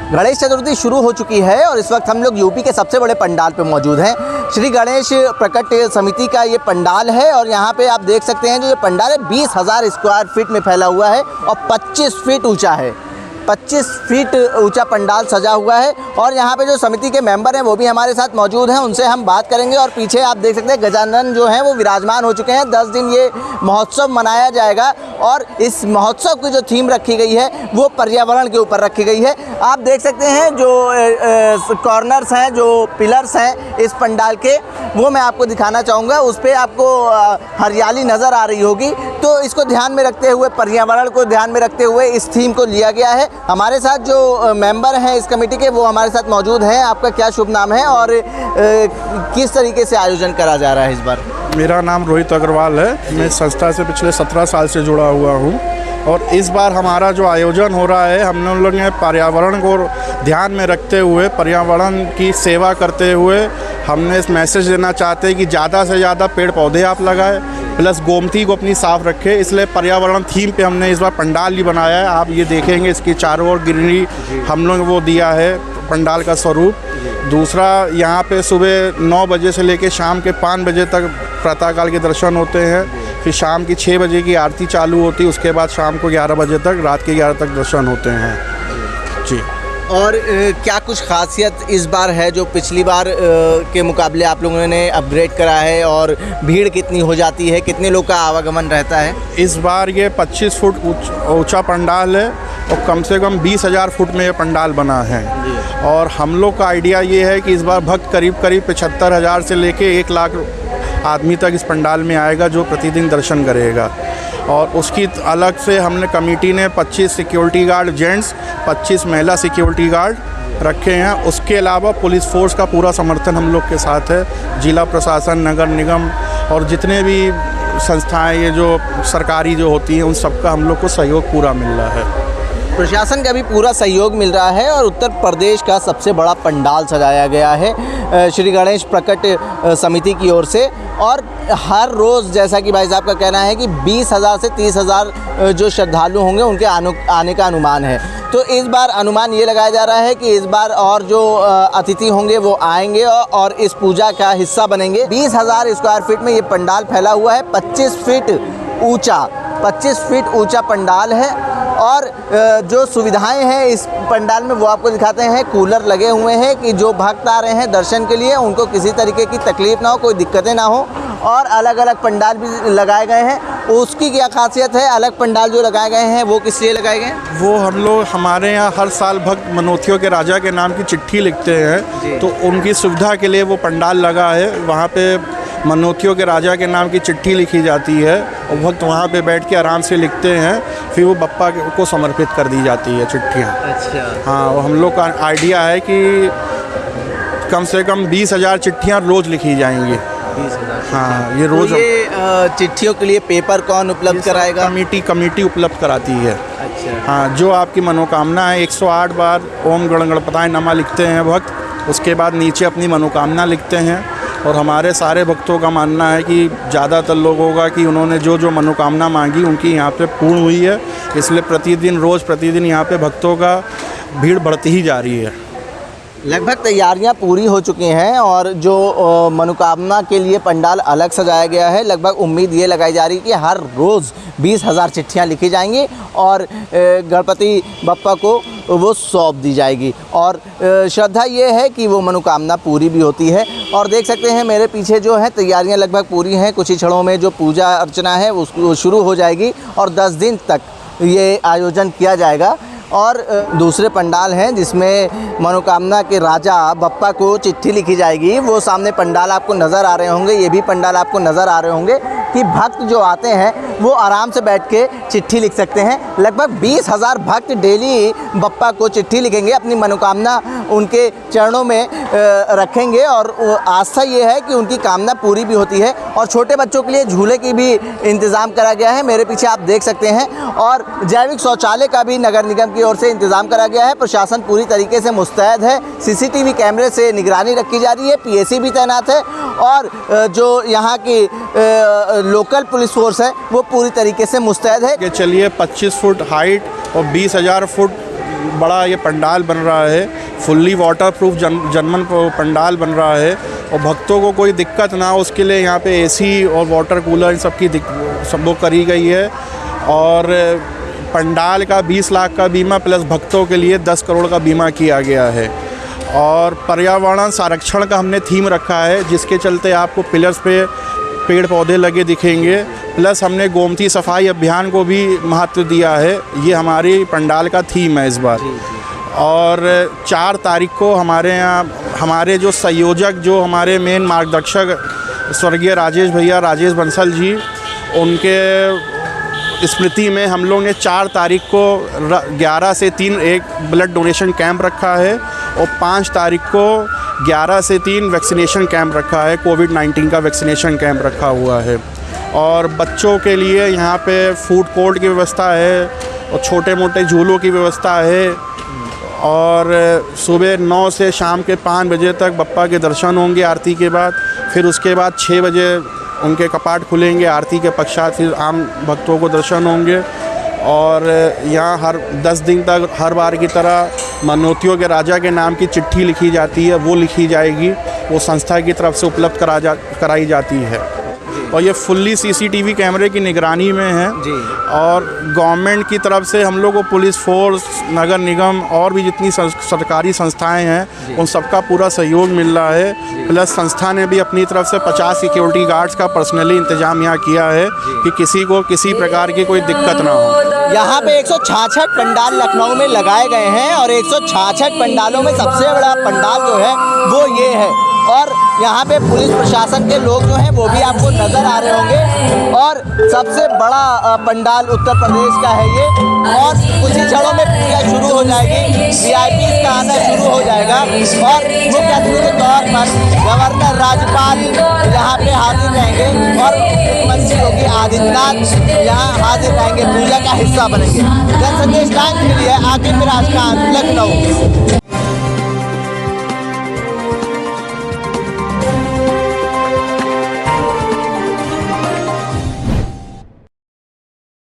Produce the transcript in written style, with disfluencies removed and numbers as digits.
गणेश चतुर्थी शुरू हो चुकी है और इस वक्त हम लोग यूपी के सबसे बड़े पंडाल पे मौजूद हैं। श्री गणेश प्रकट समिति का ये पंडाल है और यहाँ पे आप देख सकते हैं जो ये पंडाल है 20,000 स्क्वायर फीट में फैला हुआ है और 25 फीट ऊंचा है। 25 फीट ऊंचा पंडाल सजा हुआ है और यहाँ पे जो समिति के मेंबर हैं वो भी हमारे साथ मौजूद हैं, उनसे हम बात करेंगे। और पीछे आप देख सकते हैं गजानन जो हैं वो विराजमान हो चुके हैं। 10 दिन ये महोत्सव मनाया जाएगा और इस महोत्सव की जो थीम रखी गई है वो पर्यावरण के ऊपर रखी गई है। आप देख सकते हैं जो कॉर्नर्स हैं, जो पिलर्स हैं इस पंडाल के, वो मैं आपको दिखाना चाहूँगा। उस पर आपको हरियाली नज़र आ रही होगी, तो इसको ध्यान में रखते हुए, पर्यावरण को ध्यान में रखते हुए इस थीम को लिया गया है। हमारे साथ जो मेंबर हैं इस कमेटी के वो हमारे साथ मौजूद हैं। आपका क्या शुभ नाम है और किस तरीके से आयोजन करा जा रहा है इस बार? मेरा नाम रोहित अग्रवाल है। मैं संस्था से पिछले 17 साल से जुड़ा हुआ हूँ और इस बार हमारा जो आयोजन हो रहा है, हम लोग ने पर्यावरण को ध्यान में रखते हुए, पर्यावरण की सेवा करते हुए हमने इस मैसेज देना चाहते हैं कि ज़्यादा से ज़्यादा पेड़ पौधे आप लगाएं, प्लस गोमती को अपनी साफ़ रखें। इसलिए पर्यावरण थीम पे हमने इस बार पंडाल भी बनाया है। आप ये देखेंगे इसकी चारों ओर ग्रीनरी हम लोग वो दिया है पंडाल का स्वरूप। दूसरा, यहाँ पे सुबह 9 बजे से लेकर शाम के 5 बजे तक प्रातःकाल के दर्शन होते हैं। फिर शाम की 6 बजे की आरती चालू होती है। उसके बाद शाम को 11 बजे तक, रात के 11 तक दर्शन होते हैं जी। और क्या कुछ खासियत इस बार है जो पिछली बार के मुकाबले आप लोगों ने अपग्रेड करा है और भीड़ कितनी हो जाती है, कितने लोग का आवागमन रहता है? इस बार ये 25 फुट ऊंचा पंडाल है और कम से कम 20,000 फुट में ये पंडाल बना है। और हम लोग का आइडिया ये है कि इस बार भक्त करीब 75,000 से लेके 1 लाख आदमी तक इस पंडाल में आएगा जो प्रतिदिन दर्शन करेगा। और उसकी अलग से हमने कमेटी ने 25 सिक्योरिटी गार्ड जेंट्स, 25 महिला सिक्योरिटी गार्ड रखे हैं। उसके अलावा पुलिस फोर्स का पूरा समर्थन हम लोग के साथ है। जिला प्रशासन, नगर निगम और जितने भी संस्थाएं ये जो सरकारी जो होती हैं उन सबका हम लोग को सहयोग पूरा मिल रहा है। प्रशासन का भी पूरा सहयोग मिल रहा है और उत्तर प्रदेश का सबसे बड़ा पंडाल सजाया गया है श्री गणेश प्रकट समिति की ओर से। और हर रोज़, जैसा कि भाई साहब का कहना है कि 20,000 से 30,000 जो श्रद्धालु होंगे उनके आने का अनुमान है। तो इस बार अनुमान ये लगाया जा रहा है कि इस बार और जो अतिथि होंगे वो आएंगे और इस पूजा का हिस्सा बनेंगे। 20,000 स्क्वायर फीट में ये पंडाल फैला हुआ है। 25 फीट ऊंचा पंडाल है और जो सुविधाएं हैं इस पंडाल में वो आपको दिखाते हैं। कूलर लगे हुए हैं कि जो भक्त आ रहे हैं दर्शन के लिए उनको किसी तरीके की तकलीफ़ ना हो, कोई दिक्कतें ना हो। और अलग अलग पंडाल भी लगाए गए हैं। उसकी क्या खासियत है? अलग पंडाल जो लगाए गए हैं वो किस लिए लगाए गए हैं? वो हम लोग, हमारे यहाँ हर साल भक्त मनोथियों के राजा के नाम की चिट्ठी लिखते हैं, तो उनकी सुविधा के लिए वो पंडाल लगा है। वहाँ पे मनोथियों के राजा के नाम की चिट्ठी लिखी जाती है और भक्त वहाँ पे बैठ के आराम से लिखते हैं, फिर वो बप्पा को समर्पित कर दी जाती है चिट्ठियाँ। अच्छा। हाँ, वो हम लोग का आइडिया है कि कम से कम 20,000 चिट्ठियाँ रोज़ लिखी जाएंगी। 20,000? हाँ, ये रोज़। तो ये चिट्ठियों के लिए पेपर कौन उपलब्ध कराएगा? कमेटी उपलब्ध कराती है। अच्छा। हाँ, जो आपकी मनोकामना है 108 बार ओम गण गणपताय नमः लिखते हैं भक्त। उसके बाद नीचे अपनी मनोकामना लिखते हैं और हमारे सारे भक्तों का मानना है कि ज़्यादातर लोगों का कि उन्होंने जो जो मनोकामना मांगी उनकी यहाँ पे पूर्ण हुई है। इसलिए प्रतिदिन यहाँ पे भक्तों का भीड़ बढ़ती ही जा रही है। लगभग तैयारियां पूरी हो चुकी हैं और जो मनोकामना के लिए पंडाल अलग सजाया गया है। लगभग उम्मीद ये लगाई जा रही है कि हर रोज़ 20,000 चिट्ठियां लिखी जाएंगी और गणपति बप्पा को वो सौंप दी जाएगी। और श्रद्धा ये है कि वो मनोकामना पूरी भी होती है। और देख सकते हैं मेरे पीछे जो है तैयारियां लगभग पूरी हैं। कुछ ही क्षणों में जो पूजा अर्चना है वो शुरू हो जाएगी और 10 दिन तक ये आयोजन किया जाएगा। और दूसरे पंडाल हैं जिसमें मनोकामना के राजा बप्पा को चिट्ठी लिखी जाएगी। वो सामने पंडाल आपको नज़र आ रहे होंगे, ये भी पंडाल आपको नज़र आ रहे होंगे कि भक्त जो आते हैं वो आराम से बैठ के चिट्ठी लिख सकते हैं। लगभग 20,000 भक्त डेली बप्पा को चिट्ठी लिखेंगे, अपनी मनोकामना उनके चरणों में रखेंगे और आस्था ये है कि उनकी कामना पूरी भी होती है। और छोटे बच्चों के लिए झूले की भी इंतज़ाम करा गया है, मेरे पीछे आप देख सकते हैं। और जैविक शौचालय का भी नगर निगम की ओर से इंतज़ाम करा गया है। प्रशासन पूरी तरीके से मुस्तैद है। सीसीटीवी कैमरे से निगरानी रखी जा रही है, पीएसी भी तैनात है और जो यहाँ की लोकल पुलिस फोर्स है वो पूरी तरीके से मुस्तैद है। चलिए 25 फुट हाइट और 20,000 फुट बड़ा ये पंडाल बन रहा है, फुल्ली वाटर प्रूफ जनमन पंडाल बन रहा है और भक्तों को कोई दिक्कत ना हो उसके लिए यहाँ पे एसी और वाटर कूलर इन सब की सब वो करी गई है। और पंडाल का 20 लाख का बीमा प्लस भक्तों के लिए 10 करोड़ का बीमा किया गया है। और पर्यावरण संरक्षण का हमने थीम रखा है, जिसके चलते आपको पिलर्स पे पेड़ पौधे लगे दिखेंगे। प्लस हमने गोमती सफाई अभियान को भी महत्व दिया है, ये हमारी पंडाल का थीम है इस बार। और 4 तारीख को हमारे यहाँ हमारे जो संयोजक, जो हमारे मेन मार्गदर्शक स्वर्गीय राजेश भैया, राजेश बंसल जी, उनके स्मृति में हम लोग ने 4 तारीख को 11 से 3 एक ब्लड डोनेशन कैंप रखा है और 5 तारीख को 11 से 3 वैक्सीनेशन कैंप रखा है, कोविड-19 का वैक्सीनेशन कैंप रखा हुआ है। और बच्चों के लिए यहाँ पे फूड कोर्ट की व्यवस्था है और छोटे मोटे झूलों की व्यवस्था है। और सुबह 9 से शाम के 5 बजे तक बप्पा के दर्शन होंगे आरती के बाद। फिर उसके बाद 6 बजे उनके कपाट खुलेंगे आरती के पश्चात, फिर आम भक्तों को दर्शन होंगे। और यहाँ हर 10 दिन तक हर बार की तरह मनोतियों के राजा के नाम की चिट्ठी लिखी जाती है, वो लिखी जाएगी, वो संस्था की तरफ से उपलब्ध कराई जाती है। और ये फुल्ली CCTV कैमरे की निगरानी में है जी। और गवर्नमेंट की तरफ से हम लोग को पुलिस फोर्स, नगर निगम और भी जितनी सरकारी संस्थाएं हैं उन सबका पूरा सहयोग मिल रहा है। प्लस संस्था ने भी अपनी तरफ से 50 सिक्योरिटी गार्ड्स का पर्सनली इंतजाम यहाँ किया है कि किसी को किसी प्रकार की कोई दिक्कत ना हो। यहाँ पे 166 पंडाल लखनऊ में लगाए गए हैं और 166 पंडालों में सबसे बड़ा पंडाल जो है वो ये है। और यहाँ पे पुलिस प्रशासन के लोग जो हैं वो भी आपको नज़र आ रहे होंगे। और सबसे बड़ा पंडाल उत्तर प्रदेश का है ये। और कुछ ही क्षणों में पूजा शुरू हो जाएगी, VIP का आना शुरू हो जाएगा। और मुख्य अतिथि के तौर पर गवर्नर, राज्यपाल यहाँ पे हाजिर रहेंगे और मुख्यमंत्री योगी आदित्यनाथ यहाँ हाजिर रहेंगे, पूजा का हिस्सा बनेंगे। जनसंदेश टाइम्स के लिए आकिब मिराज खान, लखनऊ।